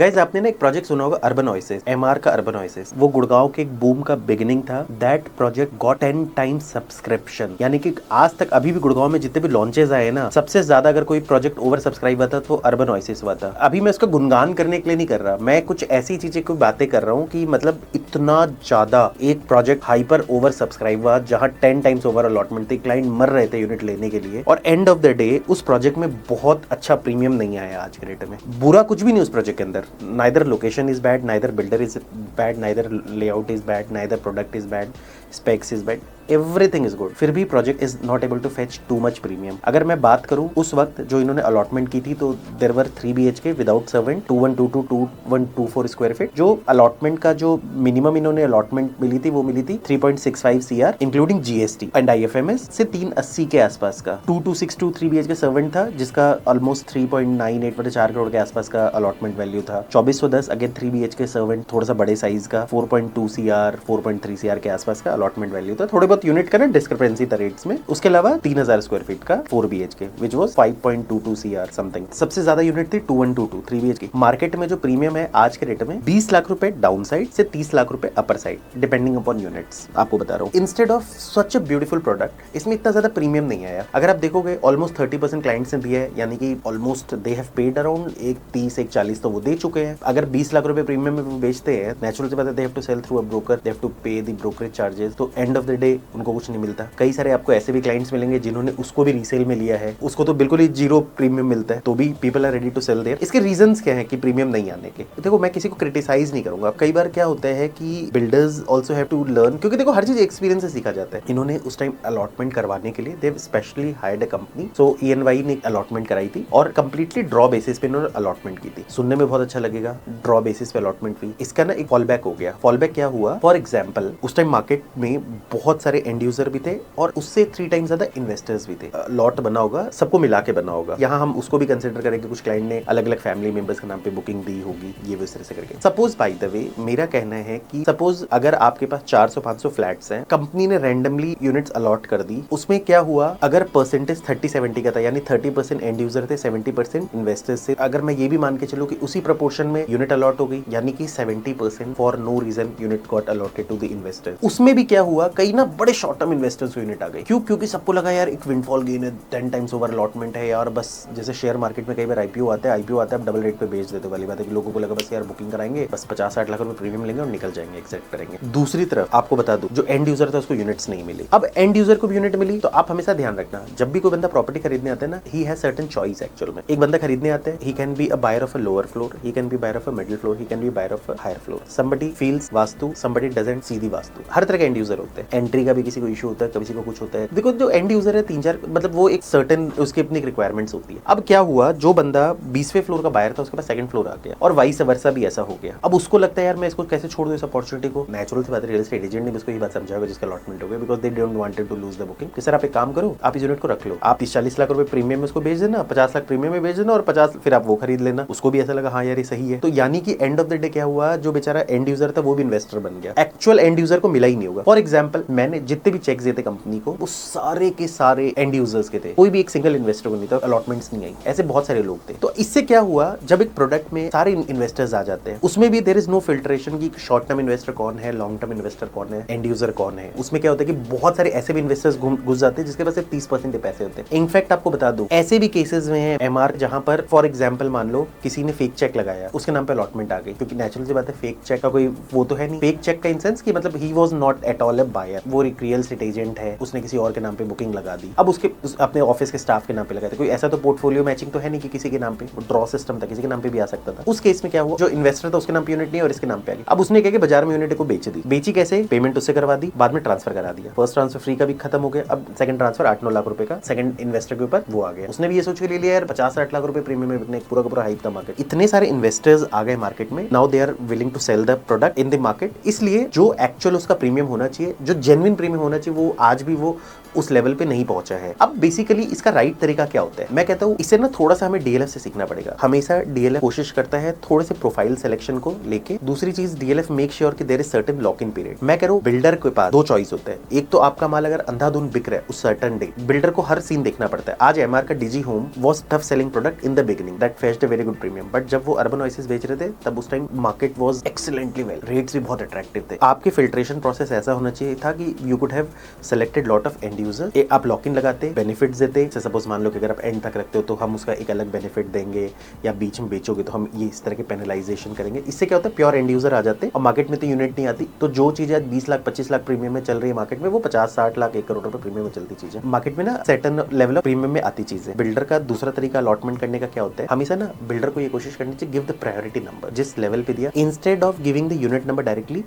Guys आपने ना एक प्रोजेक्ट सुना होगा अर्बन ओएसिस, एमआर का अर्बन ओएसिस। वो गुड़गांव के एक बूम का बिगिनिंग था। That project got 10 times subscription, यानी कि आज तक अभी भी गुड़गांव में जितने भी लॉन्चेस आए ना, सबसे ज्यादा अगर कोई प्रोजेक्ट ओवर सब्सक्राइब हुआ था तो अर्बन ओएसिस हुआ था। अभी मैं उसका गुणगान करने के लिए नहीं कर रहा, मैं कुछ ऐसी चीजें को बातें कर रहा हूँ कि मतलब इतना ज्यादा एक प्रोजेक्ट हाइपर ओवर सब्सक्राइब हुआ, जहां 10 टाइम्स ओवर अलॉटमेंट थी, क्लाइंट मर रहे थे यूनिट लेने के लिए, और एंड ऑफ द डे उस प्रोजेक्ट में बहुत अच्छा प्रीमियम नहीं आया। आज के डेट में बुरा कुछ भी नहीं उस प्रोजेक्ट के अंदर, neither location is bad, neither builder is bad, neither layout is bad, neither product is bad, specs is bad, everything is good। फिर भी project is not able to fetch too much premium. अगर मैं बात करूं उस वक्त जो इन्होंने अलॉटमेंट की थी, तो there were 3 BHK without servant 2122 2124 square feet. जो अलॉटमेंट का जो मिनिमम इन्होंने अलॉटमेंट मिली थी वो मिली थी 3.65 CR including GST and IFMS से 380 के आसपास का। 2262 3 BHK सर्वेंट था, जिसका ऑलमोस्ट 3.98 मतलब 4 करोड़ के आसपास का अलॉटमेंट वैल्यू था। 2410 अगेन 3 BHK सर्वेंट, थोड़ा सा बड़े साइज का, 4.2 CR 4.3 CR के आसपास का अलॉटमेंट वैल्यू था। थोड़े बहुत यूनिट का ना डिस्क्रिपेंसी था रेट्स में। उसके अलावा 3000 स्क्वायर फीट का 4 BHK which was 5.22 CR something. सबसे ज्यादा यूनिट थी 2122 3 BHK। मार्केट में जो प्रीमियम है आज के रेट में 20 लाख रुपए डाउन साइड से 30 लाख रुपए upper side, depending upon units. आपको बता रहा हूँ, instead of such a beautiful product इसमें इतना ज्यादा प्रीमियम नहीं आया। अगर आप देखोगे ऑलमोस्ट 30% क्लाइंट्स ने दिया है, यानी कि almost they have paid around 1.30-1.40 तो वो दे चुके हैं। अगर 20 लाख रुपए प्रीमियम में वो बेचते हैं, नेचुरल से बात है, they have to sell through a broker, they have to pay the brokerage charges, तो एंड ऑफ द डे उनको कुछ नहीं मिलता। कई सारे आपको ऐसे भी क्लाइंट्स मिलेंगे जिन्होंने उसको भी रीसेल में लिया है, उसको तो बिल्कुल ही जीरो प्रीमियम मिलता है, तो भी people are ready to sell their. इसके रीजंस क्या है कि प्रीमियम नहीं आने के? देखो, मैं किसी को क्रिटिसाइज नहीं करूंगा। कई बार क्या होता है कि builders also have to learn, क्योंकि देखो हर चीज एक्सपीरियंस से सीखा जाता है। इन्होंने उस टाइम अलॉटमेंट करवाने के लिए they specially hired a company, so ENY ने अलॉटमेंट कराई थी और कंप्लीटली ड्रॉ बेसिस पे इन्होंने अलॉटमेंट की थी। सुनने में बहुत अच्छा लगेगा, ड्रॉ बेसिस पे अलॉटमेंट हुई। इसका ना एक फॉल बैक हो गया। फॉल बैक क्या हुआ? फॉर एग्जाम्पल, उस टाइम मार्केट में बहुत सारे एंड यूजर भी थे और उससे 3 टाइम्स ज्यादा इन्वेस्टर्स भी थे। लॉट बना होगा, सबको मिला के बना होगा। यहाँ हम उसको भी कंसिडर करेंगे, कुछ क्लाइंट ने अलग अलग फैमिली मेंबर्स के नाम पे बुकिंग दी होगी, ये वो इस तरह से करके। सपोज बाय द वे मेरा कहना है कि सपोज अगर आपके पास 400-500 फ्लैट्स हैं, कंपनी ने रैंडमली यूनिट्स अलॉट कर दी, उसमें क्या हुआ? अगर परसेंटेज 30-70 का था, यानी 30% एंड यूजर थे, 70% इन्वेस्टर्स थे। अगर मैं ये भी मान के चलूं कि उसी प्रपोर्शन में यूनिट अलॉट हो गई, यानी कि 70% for no reason unit got allotted to the investor. उसमें भी क्या हुआ? कई ना बड़े शॉर्ट टर्म इन्वेस्टर्स यूनिट आ गए। क्यों? क्योंकि सबको लगा यार एक विंडफॉल गेन है, 10 टाइम्स ओवर अलॉटमेंट है यार, बस जैसे शेयर मार्केट में कई बार IPO आता है, आप डबल रेट पे बेच देते वाली बात है कि लोगों को लगा बस यार बुकिंग कराएंगे, बस 50-60 लाख रुपए प्रीमियम लेंगे और निकल जाएंगे, एक्सेप्ट करेंगे। दूसरी तरफ आपको बता दूं, जो एंड यूजर था उसको यूनिट्स नहीं मिली। अब एंड यूजर को भी यूनिट मिली, तो आप हमेशा ध्यान रखना, जब भी कोई बंदा प्रॉपर्टी खरीदने आता है ना, he has certain choice. Actual में एक बंदा खरीदने आता है, he can be a buyer of a lower floor, he can be buyer of a middle floor, he can be buyer of a higher floor. Somebody feels vastu, somebody doesn't see the vastu. हर तरह के and user होते हैं। Entry का भी किसी को issue होता है, किसी को कुछ होता है। देखो, जो एंड यूजर है 3-4 मतलब वो एक सर्टेन उसकी अपनी रिक्वायरमेंट्स होती है। अब क्या हुआ? जो बंदा 20वें फ्लोर का बायर था, उसके पास सेकंड फ्लोर आ गया, और वाइस वर्सा भी ऐसा हो गया। अब उसको लगता है यार मैं इसको कैसे छोड़ दूं इस अपॉर्चुनिटी को? नेचुरल सी बात है, रियल एस्टेट एजेंट ने भी उसको ये बात समझाया जिसका अलॉटमेंट हो गया, because they don't wanted to lose the booking. कि सर आप एक काम करो, आप इस यूनिट को रख लो, आप 30-40 लाख रुपए प्रीमियम में उसको बेच देना, 50 लाख प्रीमियम में बेच देना, और 50 फिर आप वो खरीद लेना। उसको भी ऐसा लगा हाँ यार ये सही है। तो यानी कि एंड ऑफ द डे क्या हुआ? जो बेचारा एंड यूजर था वो भी इन्वेस्टर बन गया। एक्चुअल एंड यूजर को मिला ही नहीं होगा। फॉर एग्जाम्पल, मैंने जितने भी चेक्स दिए थे कंपनी को, वो सारे के सारे एंड यूजर्स के थे, कोई भी एक सिंगल इन्वेस्टर को नहीं था, अलॉटमेंट्स नहीं आई। ऐसे बहुत सारे लोग थे। तो इससे क्या हुआ? जब एक प्रोडक्ट में सारे इन्वेस्टर्स आ जाते हैं, उसमें भी देयर इज नो फिल्ट्रेशन की शॉर्ट टर्म इन्वेस्टर कौन है, लॉन्ग टर्म इन्वेस्टर कौन है, एंड यूजर कौन है। उसमें क्या होता है कि बहुत सारे ऐसे भी इन्वेस्टर्स घुस जाते हैं जिसके पास 30% पैसे होते हैं। इनफैक्ट आपको बता दूं, ऐसे भी केसेस में है MR, जहां पर फॉर एग्जांपल मान लो किसी ने फेक चेक लगाया, उसके नाम पे अलॉटमेंट आ गई, क्योंकि नेचुरल सी बात है फेक चेक का कोई वो तो है नहीं। फेक चेक का इन सेंस कि मतलब ही was not at all a buyer, वो एक रियल एस्टेट एजेंट है, उसने किसी और के नाम पे बुकिंग लगा दी। अब उसके अपने ऑफिस के स्टाफ के नाम पे लगाया था। कोई ऐसा तो पोर्टफोलियो मैचिंग तो है नहीं कि किसी के नाम पे ड्रॉ सिस्टम था, किसी के नाम पे भी आ सकता था। उस केस में क्या हुआ? जो इन्वेस्टर था उसके नाम पे यूनिट नहीं और इसके नाम पे आ गई। अब उसने क्या किया? बाजार में यूनिट को बेच दी। बेची कैसे? पेमेंट उससे करवा दी, बाद में ट्रांसफर करा दिया। फर्स्ट ट्रांसफर फ्री का भी खत्म हो गया, अब सेकंड ट्रांसफर 8-9 लाख रुपए का सेकंड इन्वेस्टर के ऊपर वो आ गया। उसने भी ये सोच के ले लिया यार 50-60 लाख रुपए प्रीमियम में बिकने, पूरा का पूरा हाइप था मार्केट। इतने सारे इन्वेस्टर्स आ गए मार्केट में, now they are willing to sell sell the product in the market. इसलिए जो एक्चुअल उसका प्रीमियम होना चाहिए, जो जेन्युइन प्रीमियम होना चाहिए, वो आज भी वो उस लेवल पे नहीं पहुंचा है। अब बेसिकली इसका राइट तरीका क्या होता है, मैं कहता हूँ इसे ना थोड़ा सा हमें डीएलएफ से सीखना पड़ेगा। हमेशा डीएलएफ कोशिश करता है थोड़े से प्रोफाइल सिलेक्शन को लेके। दूसरी चीज, डीएलएफ मेक श्योर कि there is certain lock in period. मैं कह रहा हूँ बिल्डर के पास दो चॉइस होते हैं। एक तो आपका माल अगर अंधाधुन बिक रहा है उस सर्टेन डे, बिल्डर को हर सीन देखना पड़ता है। आज एमआर का DG home was tough selling product in the beginning, that fetched a very good premium, but जब वो अर्बन ओएसिस बेच रहे थे तब उस time market was excellently well, rates भी बहुत अट्रैक्टिव थे। आपके फिल्ट्रेशन प्रोसेस ऐसा होना चाहिए था कि you could have selected lot of and user. आप लॉक इन लगाते, बेनिफिट्स देते। सपोज मान लो कि अगर आप एंड तक रखते हो तो हम उसका एक अलग बेनिफिट देंगे, या बीच में बेचोगे तो हम ये इस तरह के पेनलाइजेशन करेंगे। इससे क्या होता है, प्योर एंड यूजर आ जाते हैं और मार्केट में तो यूनिट नहीं आती। तो जो चीज आज 20 लाख 25 लाख प्रीमियम में चल रही है मार्केट में, वो 50-60 लाख 1 करोड़ रुपए प्रीमियम में चलती चीज है। मार्केट में ना सर्टेन लेवल ऑफ प्रीमियम में आती चीज है। बिल्डर का दूसरा तरीका अलॉटमेंट करने का क्या होता है, हमेशा ना बिल्डर को ये कोशिश करनी चाहिए, गिव द प्रायोरिटी नंबर। जिस लेवल पे दिया, instead of giving the unit number directly,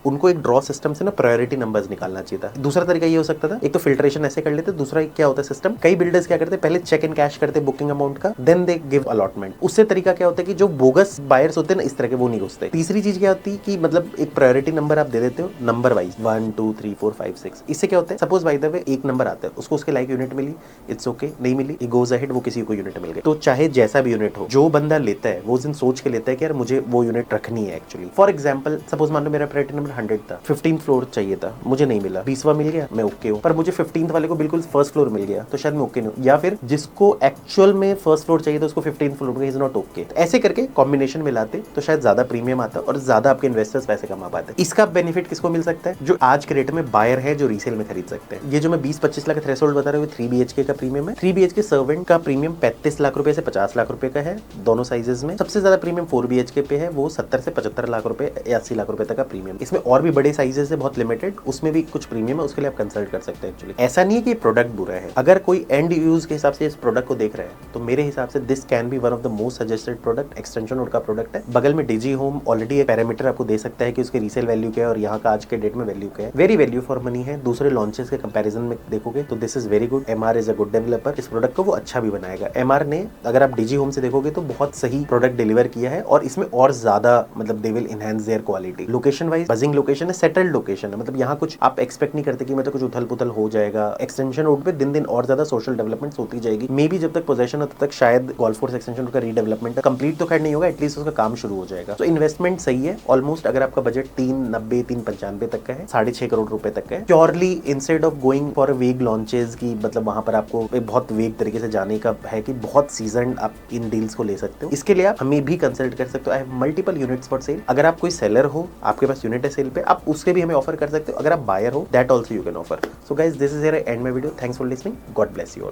उनको एक ड्रॉ सिस्टम से ना प्रायोरिटी नंबर्स निकालना चाहिए था। दूसरा तरीका ये हो सकता था, एक तो फिल्ट्रेशन ऐसे कर लेते, दूसरा क्या होता है सिस्टम, कई बिल्डर्स क्या करते, पहले चेक इन कैश करते बुकिंग अमाउंट का, देन दे गिव अलॉटमेंट। उससे तरीका क्या होता है कि जो बोगस बायर्स होते हैं ना इस तरह के, वो नहीं घुसते। तीसरी चीज क्या होती है कि मतलब एक प्रायोरिटी नंबर आप दे देते हो नंबर वाइज 1 2 3 4 5 6। इससे क्या होता है, सपोज बाय द वे एक नंबर आता है, उसको उसके लाइक यूनिट मिली, इट्स ओके, नहीं मिली इट गोज अहेड, वो किसी को यूनिट मिल गई। तो चाहे जैसा भी यूनिट हो, जो बंदा लेता है वो दिन सोच के लेता है कि यार मुझे वो यूनिट रखनी है एक्चुअली। फॉर एग्जाम्पल, सपोज मान लो मेरा प्रायोरिटी नंबर 100 था, 15 फ्लोर चाहिए था, मुझे नहीं मिला, 20वां मिल गया, मैं ओके हूँ। पर मुझे 15th वाले को बिल्कुल फर्स्ट फ्लोर मिल गया तो शायद मैं ओके नहीं हूँ। या फिर जिसको एक्चुअल में फर्स्ट फ्लोर चाहिए था उसको 15th फ्लोर में, इज नॉट ओके। ऐसे करके कॉम्बिनेशन मिलाते तो शायद ज्यादा प्रीमियम आता और ज्यादा आपके इन्वेस्टर्स पैसे कमा पाते। इसका बेनिफिट किसको मिल सकता है, जो आज के रेट में बायर है, जो रीसेल में खरीद सकते हैं। ये जो मैं 20-25 लाख थ्रेशोल्ड बता रहा हूँ 3 BHK का प्रीमियम है। 3 BHK सर्वेंट का प्रीमियम 35 लाख रुपए से 50 लाख रुपए का है दोनों साइजेस में। सबसे ज्यादा प्रीमियम 4 BHK पे है, वो 70 से 75 लाख रुपए या 80 लाख रुपए तक का प्रीमियम। इसमें और भी बड़े साइजेस है बहुत लिमिटेड, उसमें भी कुछ प्रीमियम है, उसके लिए आप कंसल्ट कर सकते हैं। एक्चुअली ऐसा नहीं है कि प्रोडक्ट बुरा है। अगर कोई एंड यूज के हिसाब से इस प्रोडक्ट को देख रहे हैं तो मेरे हिसाब से this can be one of the most suggested product. Extension node का प्रोडक्ट है, बगल में डीजी होम ऑलरेडी एक पैरामीटर आपको दे सकता है कि उसके रीसेल वैल्यू क्या है और यहाँ का आज के डेट में वैल्यू क्या है। वेरी वैल्यू फॉर मनी है। दूसरे लॉन्चेस के कंपैरिजन में देखोगे तो this is very good. MR is a good developer, इस प्रोडक्ट को वो अच्छा भी बनाएगा। एमआर ने, अगर आप डीजी होम से देखोगे तो बहुत सही प्रोडक्ट डिलीवर किया है और इसमें और ज्यादा मतलब they will enhance there quality. Location wise buzzing location है, सेटल्ड लोकेशन है, मतलब यहाँ कुछ आप एक्सपेक्ट नहीं करते कि मतलब कुछ उथल पुथल हो जाएगा। एक्सटेंशन रोड पे दिन दिन और ज्यादा सोशल डेवलपमेंट होती जाएगी। मे बी जब तक पोजेशन हो तब तक शायद गोल्फ कोर्स एक्सटेंशन रोड का रीडेवलपमेंट कंप्लीट तो खैर नहीं होगा, एटलीस्ट उसका काम शुरू हो जाएगा। तो इन्वेस्टमेंट सही है ऑलमोस्ट। अगर आपका बजट 390-395 तक का है, 6.5 करोड़ रुपए तक का है, purely instead of going for वेग लॉन्चेस की, मतलब वहां पर आपको एक बहुत वेग तरीके से जाने का है कि बहुत सीजन आप इन डील्स को ले सकते हो। इसके लिए आप हमें भी कंसल्ट कर सकते हो। I have multiple units for sale. अगर आप कोई सेलर हो, आपके पास यूनिट है सेल पे, आप उसके भी हमें ऑफर कर सकते हो। अगर आप बायर हो, that also you can offer. So guys, this is here I and my video. Thanks for listening. God bless you all.